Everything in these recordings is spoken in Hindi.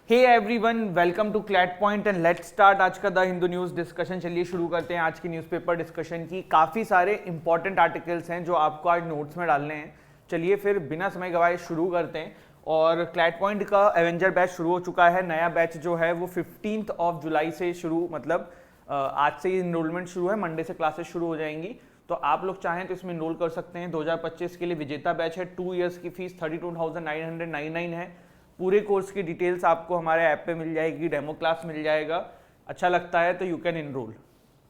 Hey everyone, welcome to CLAT point and let's start आज का द हिंदू न्यूज़ डिस्कशन। चलिए शुरू करते हैं आज की न्यूज़पेपर डिस्कशन की। काफ़ी सारे इंपॉर्टेंट आर्टिकल्स हैं जो आपको आज नोट्स में डालने हैं। चलिए फिर बिना समय गवाए शुरू करते हैं। और क्लैट पॉइंट का एवेंजर बैच शुरू हो चुका है। नया बैच जो है वो 15 जुलाई से शुरू, मतलब आज से इनरोलमेंट शुरू है, मंडे से क्लासेस शुरू हो जाएंगी। तो आप लोग चाहें तो इसमें इनरोल कर सकते हैं। 2025 के लिए विजेता बैच है। 2 ईयर्स की फीस 32,999 है। पूरे कोर्स की डिटेल्स आपको हमारे ऐप पे मिल जाएगी, डेमो क्लास मिल जाएगा। अच्छा लगता है तो यू कैन इनरोल।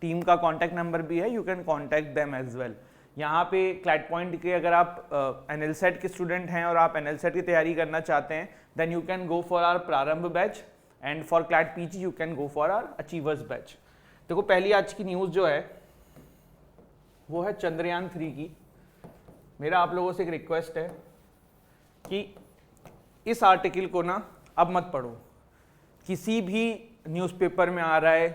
टीम का कॉन्टैक्ट नंबर भी है, you can contact them as well. यहाँ पे क्लैट पॉइंट के अगर आप एनएलसेट के स्टूडेंट हैं और आप एनएलसेट की तैयारी करना चाहते हैं then you can go for our Prarambh batch, and for CLAT PG you can go for our achievers batch. देखो पहली आज की न्यूज़ जो है वो है चंद्रयान 3 की। मेरा आप लोगों से एक रिक्वेस्ट है कि इस आर्टिकल को ना अब मत पढ़ो। किसी भी न्यूज़पेपर में आ रहा है,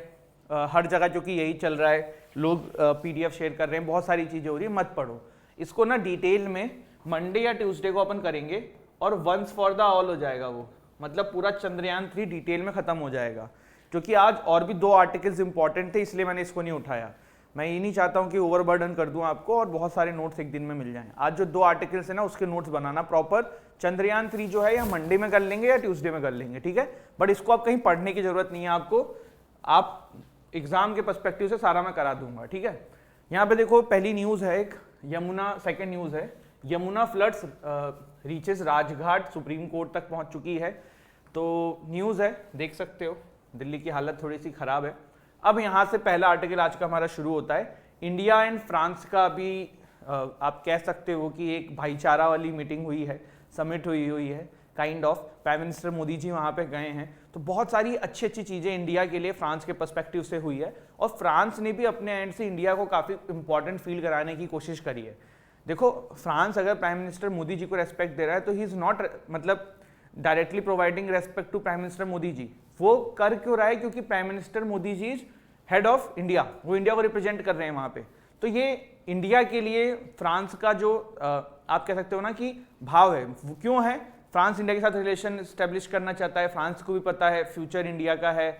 हर जगह जो कि यही चल रहा है, लोग पीडीएफ शेयर कर रहे हैं, बहुत सारी चीज़ें हो रही है, मत पढ़ो इसको ना। डिटेल में मंडे या ट्यूसडे को अपन करेंगे और वंस फॉर द ऑल हो जाएगा वो, मतलब पूरा चंद्रयान 3 डिटेल में खत्म हो जाएगा। क्योंकि आज और भी 2 आर्टिकल्स इंपॉर्टेंट थे, इसलिए मैंने इसको नहीं उठाया। मैं ये नहीं चाहता हूँ कि ओवरबर्डन कर दूं आपको और बहुत सारे नोट्स एक दिन में मिल जाएं। आज जो 2 आर्टिकल्स है ना उसके नोट्स बनाना प्रॉपर। चंद्रयान 3 जो है या मंडे में कर लेंगे या ट्यूसडे में कर लेंगे, ठीक है। बट इसको आप कहीं पढ़ने की जरूरत नहीं है आपको, आप एग्जाम के पर्सपेक्टिव से सारा मैं करा दूंगा, ठीक है। यहाँ पे देखो पहली न्यूज है एक यमुना, सेकेंड न्यूज है Yamuna floods reaches Rajghat, supreme court तक पहुंच चुकी है। तो न्यूज है, देख सकते हो दिल्ली की हालत थोड़ी सी खराब है। अब यहाँ से पहला आर्टिकल आज का हमारा शुरू होता है। इंडिया एंड फ्रांस का भी आप कह सकते हो कि एक भाईचारा वाली मीटिंग हुई है, समिट हुई है kind of. Prime minister Modi ji वहाँ पे गए हैं, तो बहुत सारी अच्छी अच्छी चीज़ें इंडिया के लिए फ्रांस के पर्सपेक्टिव से हुई है। और फ्रांस ने भी अपने एंड से इंडिया को काफ़ी इंपॉर्टेंट फील कराने की कोशिश करी है। देखो फ्रांस अगर प्राइम मिनिस्टर मोदी जी को रेस्पेक्ट दे रहा है तो ही इज़ नॉट मतलब directly providing respect to prime minister Modi ji. वो कर क्यों रहा है? क्योंकि prime minister Modi ji is head of India, वो इंडिया को रिप्रेजेंट कर रहे हैं वहाँ पे। तो ये इंडिया के लिए फ्रांस का जो आप कह सकते हो ना कि भाव है, वो क्यों है? फ्रांस इंडिया के साथ रिलेशन स्टैब्लिश करना चाहता है। फ्रांस को भी पता है फ्यूचर इंडिया का है,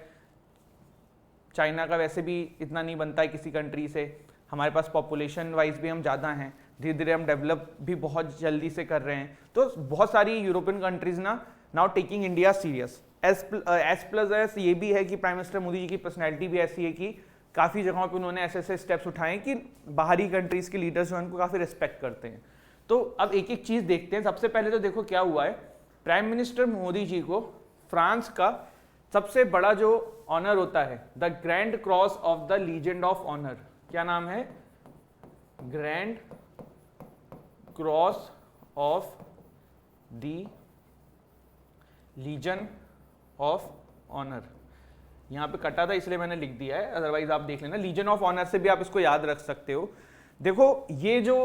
चाइना का वैसे भी इतना नहीं बनता है किसी कंट्री से। हमारे पास पॉपुलेशन वाइज भी हम ज़्यादा हैं, धीरे धीरे हम डेवलप भी बहुत जल्दी से कर रहे हैं। तो बहुत सारी यूरोपियन कंट्रीज ना now taking India serious. S ये भी है कि प्राइम मिनिस्टर मोदी जी की पर्सनैलिटी भी ऐसी है कि काफ़ी जगहों पे उन्होंने ऐसे ऐसे स्टेप्स उठाए हैं कि बाहरी कंट्रीज़ के लीडर्स जो हैं उनको काफ़ी रिस्पेक्ट करते हैं। तो अब एक एक चीज़ देखते हैं। सबसे पहले तो देखो क्या हुआ है, प्राइम मिनिस्टर मोदी जी को फ्रांस का सबसे बड़ा जो ऑनर होता है the grand cross of the legend of honour, क्या नाम है? Grand cross of the legion of honour. यहाँ पे कटा था इसलिए मैंने लिख दिया है, अदरवाइज आप देख लेना। लीजन ऑफ ऑनर से भी आप इसको याद रख सकते हो। देखो ये जो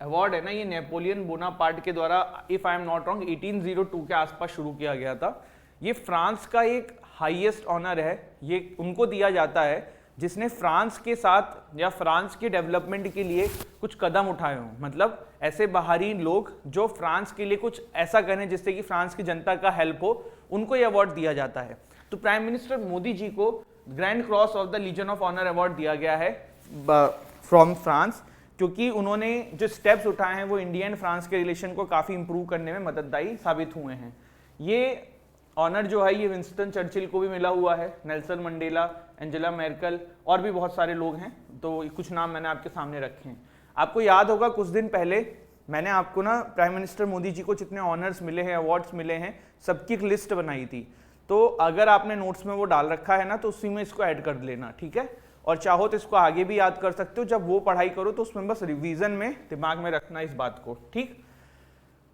अवार्ड है ना, ये नेपोलियन बोनापार्ट के द्वारा if I am not wrong 1802 के आसपास शुरू किया गया था। ये फ्रांस का एक हाईएस्ट ऑनर है। ये उनको दिया जाता है जिसने फ्रांस के साथ या फ्रांस के डेवलपमेंट के लिए कुछ कदम उठाए हों। मतलब ऐसे बाहरी लोग जो फ्रांस के लिए कुछ ऐसा करें जिससे कि फ्रांस की जनता का हेल्प हो, उनको ये अवार्ड दिया जाता है। तो प्राइम मिनिस्टर मोदी जी को grand cross of the legion of honour award दिया गया है फ्रॉम फ्रांस, क्योंकि उन्होंने जो स्टेप्स उठाए हैं वो इंडिया एंड फ्रांस के रिलेशन को काफ़ी इंप्रूव करने में मदददायी साबित हुए हैं। ये ऑनर जो है ये विंस्टन चर्चिल को भी मिला हुआ है, नेल्सन मंडेला, एंजेला मेर्केल और भी बहुत सारे लोग हैं। तो कुछ नाम मैंने आपके सामने रखे हैं। आपको याद होगा कुछ दिन पहले मैंने आपको ना प्राइम मिनिस्टर मोदी जी को जितने ऑनर्स मिले हैं, अवार्ड्स मिले हैं, सबकी एक लिस्ट बनाई थी। तो अगर आपने नोट्स में वो डाल रखा है ना तो उसी में इसको ऐड कर लेना, ठीक है। और चाहो तो इसको आगे भी याद कर सकते हो, जब वो पढ़ाई करो तो उसमें बस रिवीजन में दिमाग में रखना इस बात को, ठीक।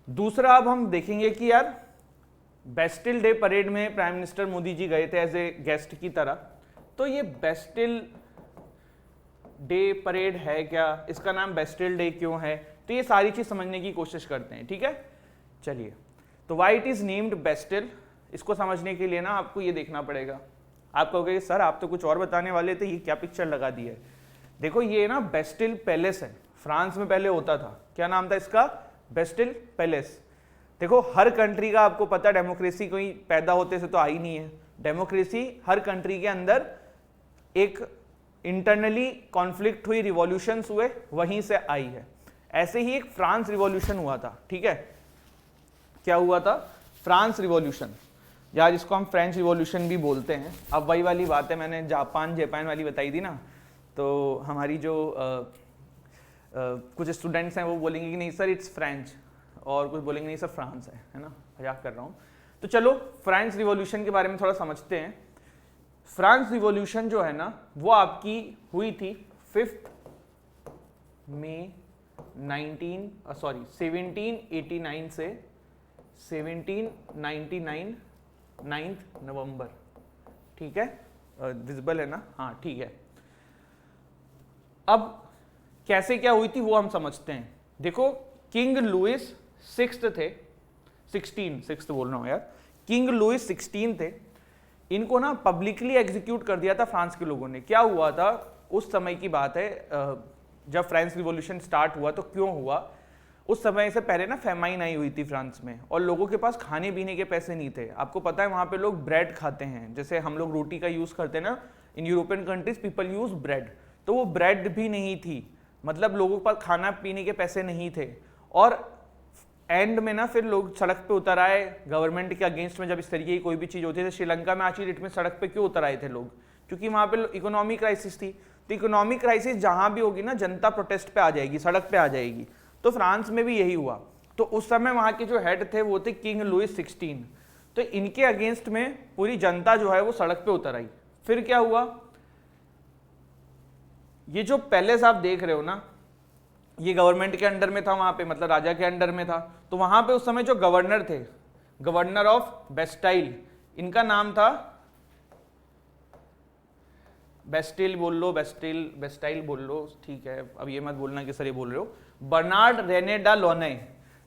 दूसरा अब हम देखेंगे कि यार बेस्टिल डे परेड में प्राइम मिनिस्टर मोदी जी गए थे एज ए गेस्ट की तरह। तो ये बेस्टिल डे परेड है क्या, इसका नाम बेस्टिल डे क्यों है, तो ये सारी चीज समझने की कोशिश करते हैं, ठीक है। चलिए, तो why it is named Bastille, इसको समझने के लिए ना आपको ये देखना पड़ेगा। आप कहोगे सर आप तो कुछ और बताने वाले थे, ये क्या पिक्चर लगा दी है। देखो ये ना बेस्टिल पैलेस है, फ्रांस में पहले होता था। क्या नाम था इसका? Bastille palace. देखो हर कंट्री का आपको पता है डेमोक्रेसी कोई पैदा होते से तो आई नहीं है, डेमोक्रेसी हर कंट्री के अंदर एक इंटरनली कॉन्फ्लिक्ट हुई, रिवॉल्यूशंस हुए, वहीं से आई है। ऐसे ही एक फ्रांस रिवॉल्यूशन हुआ था, ठीक है, क्या हुआ था, फ्रांस रिवॉल्यूशन, या जिसको हम फ्रेंच रिवॉल्यूशन भी बोलते हैं। अब वही वाली बात है, मैंने जापान वाली बताई थी ना, तो हमारी जो कुछ स्टूडेंट्स हैं वो बोलेंगे कि नहीं सर इट्स फ्रेंच, और कुछ बोलेंगे नहीं सर फ्रांस है ना, मजाक कर रहा हूँ। तो चलो फ्रांस रिवॉल्यूशन के बारे में थोड़ा समझते हैं। फ्रांस रिवॉल्यूशन जो है ना वो आपकी हुई थी 5 मई 1789 से 1799 9 नवंबर, ठीक है, विजिबल है ना, हाँ ठीक है। अब कैसे क्या हुई थी वो हम समझते हैं। देखो किंग लुइस 6 थे, 16 बोल रहा हूं यार, किंग लुइस 16 थे, इनको ना पब्लिकली एग्जीक्यूट कर दिया था फ्रांस के लोगों ने। क्या हुआ था, उस समय की बात है जब फ्रेंच रिवॉल्यूशन स्टार्ट हुआ, तो क्यों हुआ, उस समय से पहले ना फेमाइन आई हुई थी फ्रांस में, और लोगों के पास खाने पीने के पैसे नहीं थे। आपको पता है वहां पे लोग ब्रेड खाते हैं, जैसे हम लोग रोटी का यूज करते हैं ना, in European countries people use bread, तो वो ब्रेड भी नहीं थी, मतलब लोगों के पास खाना पीने के पैसे नहीं थे। और एंड में ना फिर लोग सड़क पे उतर आए गवर्नमेंट के अगेंस्ट में, जब इस तरीके की कोई भी चीज होती है। श्रीलंका में आज की डेट में सड़क पे क्यों उतर आए थे लोग, क्योंकि वहां पे इकोनॉमिक क्राइसिस थी। तो इकोनॉमिक क्राइसिस जहां भी होगी ना, जनता प्रोटेस्ट पे आ जाएगी, सड़क पे आ जाएगी। तो फ्रांस में भी यही हुआ। तो उस समय वहां के जो हेड थे वो थे किंग लुइस 16, तो इनके अगेंस्ट में पूरी जनता जो है वो सड़क पे उतर आई। फिर क्या हुआ, ये जो पैलेस आप देख रहे हो ना, ये गवर्नमेंट के अंडर में था वहां पे, मतलब राजा के अंडर में था। तो वहां पे उस समय जो गवर्नर थे, गवर्नर ऑफ बेस्टाइल, इनका नाम था, बेस्टिल बोल लो, बेस्टाइल बोल लो, ठीक है, अब ये मत बोलना कि सर ये बोल रहे हो, बर्नार्ड रेने डा लोने।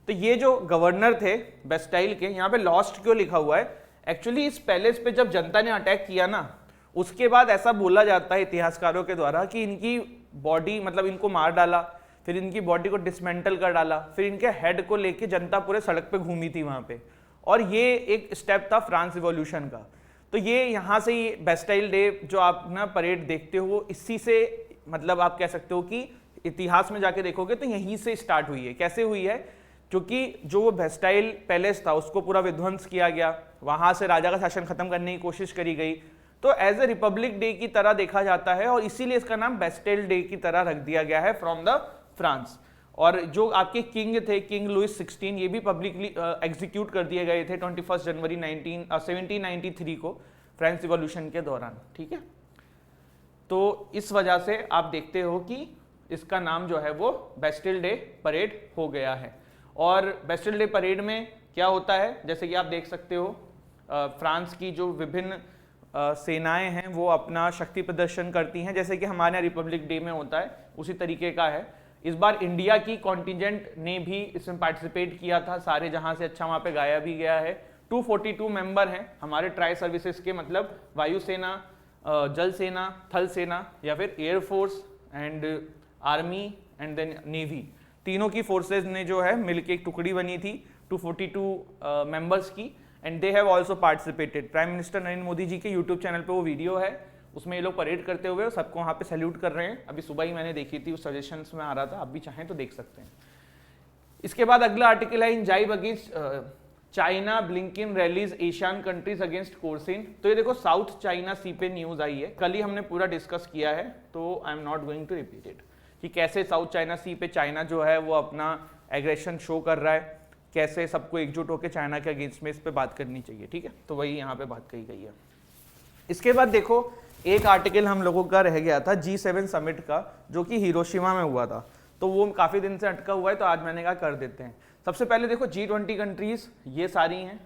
तो ये जो गवर्नर थे बेस्टाइल के, यहाँ पे लॉस्ट क्यों लिखा हुआ है, एक्चुअली इस पैलेस पे जब जनता ने अटैक किया ना, उसके बाद ऐसा बोला जाता है इतिहासकारों के द्वारा कि इनकी बॉडी, मतलब इनको मार डाला, फिर इनकी बॉडी को डिसमेंटल कर डाला, फिर इनके हेड को लेके जनता पूरे सड़क पे घूमी थी वहां पे। और ये एक स्टेप था फ्रांस रिवॉल्यूशन का। तो ये यहाँ से ही बेस्टाइल डे जो आप ना परेड देखते हो, वो इसी से, मतलब आप कह सकते हो कि इतिहास में जाके देखोगे तो यहीं से स्टार्ट हुई है। कैसे हुई है, क्योंकि जो वो बेस्टाइल पैलेस था उसको पूरा विध्वंस किया गया, वहां से राजा का शासन खत्म करने की कोशिश करी गई। तो एज ए रिपब्लिक डे की तरह देखा जाता है, और इसीलिए इसका नाम बेस्टाइल डे की तरह रख दिया गया है फ्रॉम द फ्रांस। और जो आपके किंग थे, किंग लुइस 16, ये भी पब्लिकली एग्जीक्यूट कर दिए गए थे 21 जनवरी 1793 को फ्रेंच रिवॉल्यूशन के दौरान, ठीक है। तो इस वजह से आप देखते हो कि इसका नाम जो है वो बेस्टिल डे परेड हो गया है। और बेस्टिल डे परेड में क्या होता है, जैसे कि आप देख सकते हो, फ्रांस की जो विभिन्न सेनाएं हैं वो अपना शक्ति प्रदर्शन करती हैं, जैसे कि हमारे यहाँ रिपब्लिक डे में होता है, उसी तरीके का है। इस बार इंडिया की कॉन्टिजेंट ने भी इसमें पार्टिसिपेट किया था, सारे जहां से अच्छा वहां पे गाया भी गया है। 242 मेंबर हैं हमारे ट्राई सर्विसेज के, मतलब वायुसेना, जल सेना, थल सेना, या फिर air force and army and then navy, तीनों की फोर्सेज ने जो है मिलकर एक टुकड़ी बनी थी 242 मेंबर्स की, and they have also participated. Prime minister Narendra Modi ji के यूट्यूब चैनल पे वो वीडियो है, उसमें ये लोग परेड करते हुए सबको वहाँ पे सैल्यूट कर रहे हैं। अभी सुबह ही मैंने देखी थी, उस सजेशंस में आ रहा था, आप भी चाहें तो देख सकते हैं। इसके बाद अगला आर्टिकल है, in jibe against China Blinken rallies Asian countries against coercion. तो ये देखो साउथ चाइना सी पे न्यूज आई है, कल ही हमने पूरा डिस्कस किया है, तो I am not going to repeat it, कि कैसे साउथ चाइना सी पे चाइना जो है वो अपना एग्रेशन शो कर रहा है, कैसे सबको एकजुट होकर चाइना के अगेंस्ट में इस पे बात करनी चाहिए, ठीक है। तो वही यहाँ पे बात कही गई है। इसके बाद देखो एक आर्टिकल हम लोगों का रह गया था G7 समिट का, जो कि हिरोशिमा में हुआ था, तो वो काफी दिन से अटका हुआ है, तो आज मैंने कहा कर देते हैं। सबसे पहले देखो G20 कंट्रीज ये सारी हैं,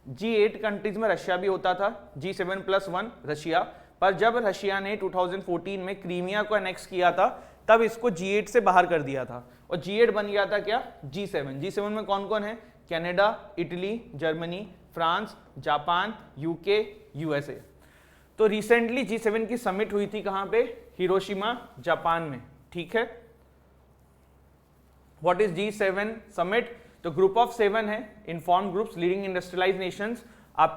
G8 कंट्रीज में रशिया भी होता था, G7+1 रशिया, पर जब रशिया ने 2014 में क्रीमिया को एनेक्स किया था तब इसको G8 से बाहर कर दिया था, और G8 बन गया था क्या, G7। G7 में कौन कौन है, Canada, Italy, Germany, France, Japan, UK, USA. तो रिसेंटली G7 की समिट हुई थी कहां पे, हिरोशिमा जापान में, ठीक है। व्हाट इज G7 समिट, तो ग्रुप ऑफ 7 है, informed groups leading industrialise Nations. आप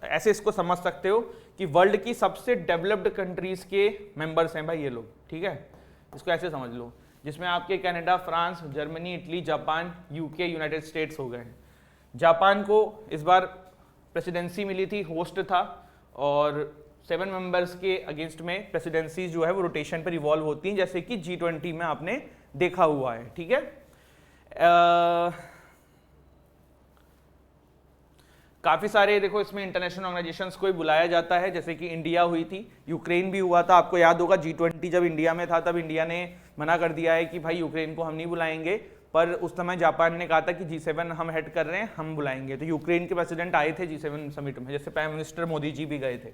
ऐसे इसको समझ सकते हो कि वर्ल्ड की सबसे डेवलप्ड कंट्रीज के मेंबर्स हैं भाई ये लोग, ठीक है, इसको ऐसे समझ लो, जिसमें आपके Canada, France, Germany, Italy, Japan, UK, United states हो गए हैं। जापान को इस बार प्रेसिडेंसी मिली थी, होस्ट था, और 7 मेंबर्स के अगेंस्ट में प्रेसिडेंसी जो है वो रोटेशन पर इवॉल्व होती हैं, जैसे कि G20 में आपने देखा हुआ है, ठीक है। काफी सारे देखो इसमें इंटरनेशनल ऑर्गेनाइजेशंस को बुलाया जाता है, जैसे कि इंडिया हुई थी, यूक्रेन भी हुआ था। आपको याद होगा G20 जब इंडिया में था तब इंडिया ने मना कर दिया है कि भाई यूक्रेन को हम नहीं बुलाएंगे, पर उस समय जापान ने कहा था कि G7 हम हेड कर रहे हैं, हम बुलाएंगे। तो यूक्रेन के प्रेसिडेंट आए थे G7 समिट में, जैसे प्राइम मिनिस्टर मोदी जी भी गए थे।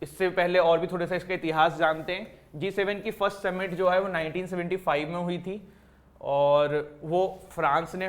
इससे पहले और भी थोड़ा सा इसका इतिहास जानते हैं। G7 की फर्स्ट समिट जो है वो 1975 में हुई थी, और वो फ्रांस ने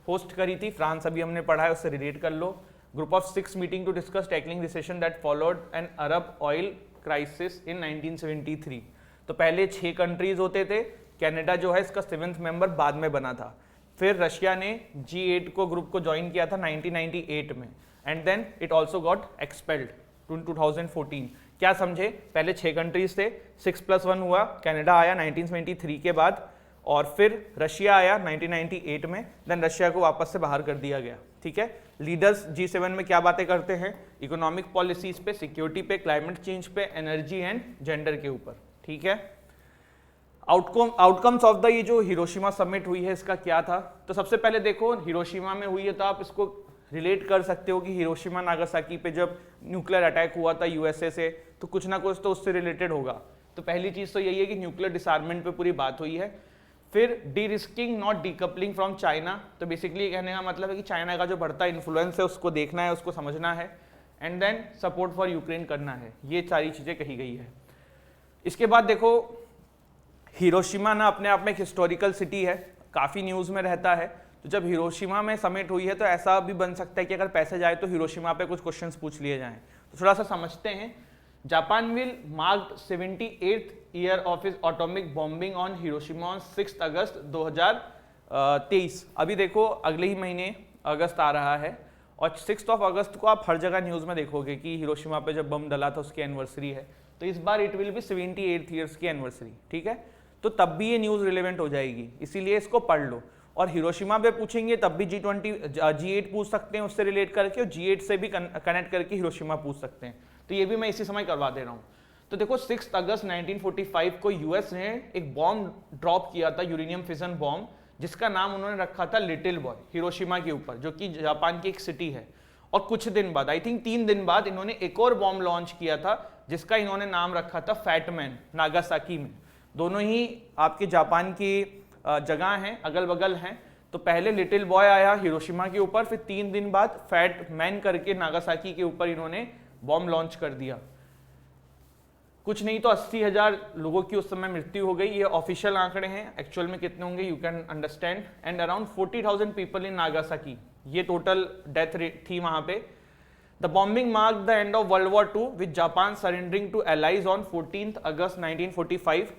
होस्ट करी थी। फ्रांस अभी हमने पढ़ा है, उससे रिलेट कर लो। Group of 6 meeting to discuss tackling recession that followed an Arab oil crisis in 1973। तो पहले 6 कंट्रीज होते थे, कनाडा जो है इसका 7th मेंबर बाद में बना था। फिर रशिया ने G8 को ग्रुप को ज्वाइन किया था 1998 में, and then it also got expelled 2014। क्या समझे, पहले 6 कंट्रीज थे, 6+1 हुआ, कनाडा आया 1973 के बाद, और फिर रशिया आया 1998 में, देन रशिया को वापस से बाहर कर दिया गया, ठीक है। लीडर्स G7 में क्या बातें करते हैं, इकोनॉमिक पॉलिसीज पे, सिक्योरिटी पे, क्लाइमेट चेंज पे, एनर्जी एंड जेंडर के ऊपर, ठीक है। आउटकम्स ऑफ द ये जो हिरोशिमा समिट हुई है इसका क्या था, तो सबसे पहले देखो हिरोशिमा में हुई है, तो आप इसको रिलेट कर सकते हो कि हिरोशिमा नागासाकी पे जब न्यूक्लियर अटैक हुआ था यूएसए से, तो कुछ ना कुछ तो उससे रिलेटेड होगा। तो पहली चीज तो यही है कि न्यूक्लियर डिसआर्ममेंट पे पूरी बात हुई है। फिर D risking not decoupling from China, तो बेसिकली कहने का मतलब है कि चाइना का जो बढ़ता इन्फ्लुएंस है उसको देखना है, उसको समझना है, and then support for Ukraine करना है। ये सारी चीजें कही गई है। इसके बाद देखो हिरोशिमा ना अपने आप में एक हिस्टोरिकल सिटी है, काफी न्यूज में रहता है। तो जब हिरोशिमा में समिट हुई है तो ऐसा भी बन सकता है कि अगर पैसे जाए तो हिरोशिमा पे कुछ क्वेश्चंस पूछ लिए जाएं। तो थोड़ा सा समझते हैं। Japan will marked 78th year of his atomic bombing on Hiroshima on 6 अगस्त 2023। अभी देखो अगले ही महीने अगस्त आ रहा है, और 6 अगस्त को आप हर जगह न्यूज में देखोगे कि हिरोशिमा पे जब बम डला था उसकी एनिवर्सरी है। तो इस बार इट विल बी 78 ईयर्स की एनिवर्सरी, ठीक है। तो तब भी ये न्यूज रिलेवेंट हो जाएगी, इसीलिए इसको पढ़ लो। और हिरोशिमा पे पूछेंगे तब भी G8 पूछ सकते हैं उससे रिलेट करके, और G8 से भी कनेक्ट करके हिरोशिमा पूछ सकते हैं। तो ये भी मैं इसी समय करवा दे रहा हूँ। तो देखो 6 अगस्त 1945 को यूएस ने एक बॉम्ब ड्रॉप किया था, यूरेनियम फिशन बॉम्ब, जिसका नाम उन्होंने रखा था लिटिल बॉय, हिरोशिमा के ऊपर, जो कि जापान की एक सिटी है। और कुछ दिन बाद, आई थिंक 3 दिन बाद, इन्होंने एक और बॉम्ब लॉन्च किया था जिसका इन्होंने नाम रखा था फैटमैन, नागासाकी में। दोनों ही आपके जापान की जगह हैं, अगल बगल हैं। तो पहले लिटिल बॉय आया हिरोशिमा के ऊपर, फिर 3 दिन बाद फैट मैन करके नागासाकी के ऊपर इन्होंने बॉम्ब लॉन्च कर दिया। कुछ नहीं तो 80,000 लोगों की उस समय मृत्यु हो गई। ये ऑफिशियल आंकड़े हैं, एक्चुअल में कितने होंगे you can understand. And around 40,000 people in Nagasaki, ये टोटल डेथ रेट थी वहां पे। The bombing mark the end of world war 2 with Japan surrendering to allies on 14 August 1945।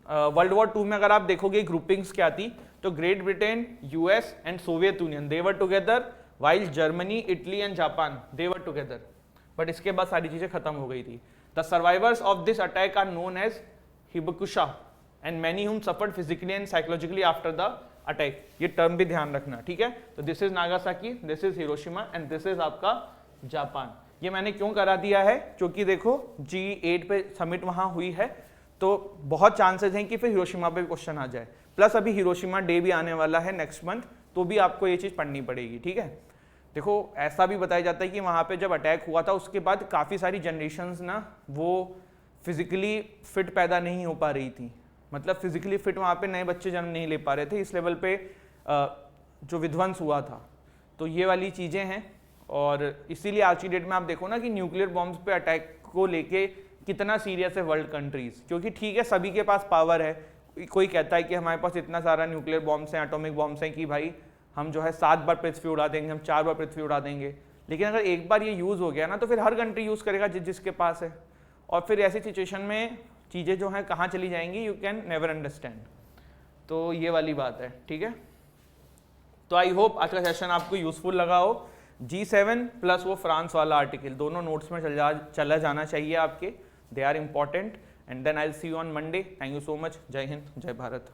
World war 2 में अगर आप देखोगे ग्रुपिंग्स क्या थी, तो great Britain, US and Soviet union they were together, while Germany, Italy and Japan they were together. But इसके बाद सारी चीजें खत्म हो गई थी। The survivors of this attack are known as hibakusha and many whom suffered physically and psychologically after the attack. ये टर्म भी ध्यान रखना, ठीक है। तो this is Nagasaki, this is Hiroshima and this is आपका जापान। ये मैंने क्यों करा दिया है, क्योंकि देखो G8 पे समिट वहां हुई है, तो बहुत चांसेस हैं कि फिर हिरोशिमा पे क्वेश्चन आ जाए। प्लस अभी हिरोशिमा डे भी आने वाला है नेक्स्ट मंथ, तो भी आपको ये चीज पढ़नी पड़ेगी, ठीक है। देखो ऐसा भी बताया जाता है कि वहां पे जब अटैक हुआ था उसके बाद काफी सारी जनरेशंस ना वो फिजिकली फिट पैदा नहीं हो पा रही थी, मतलब फिजिकली फिट वहां पे नए बच्चे जन्म नहीं ले पा रहे थे, इस लेवल पे जो विध्वंस हुआ था। तो ये वाली चीजें हैं, और इसीलिए आज की डेट में आप देखो ना कि न्यूक्लियर बॉम्ब्स पे अटैक को लेके कितना सीरियस है वर्ल्ड कंट्रीज। क्योंकि ठीक है सभी के पास पावर है, कोई कहता है कि हमारे पास इतना सारा न्यूक्लियर बॉम्ब्स हैं, एटॉमिक बॉम्ब्स हैं कि भाई हम जो है 7 बार पृथ्वी उड़ा देंगे, हम 4 बार पृथ्वी उड़ा देंगे। लेकिन अगर एक बार ये यूज हो गया ना तो फिर हर कंट्री यूज करेगा जिसके पास है, और फिर ऐसी सिचुएशन में चीजें जो हैं कहाँ चली जाएंगी, यू कैन नेवर अंडरस्टैंड। तो ये वाली बात है, ठीक है। तो आई होप आज का सेशन आपको यूजफुल लगा हो। G7 प्लस वो फ्रांस वाला आर्टिकल दोनों नोट्स में चला जाना चाहिए आपके, they are important. And then I will see you on Monday. Thank you so much. जय हिंद, जय भारत।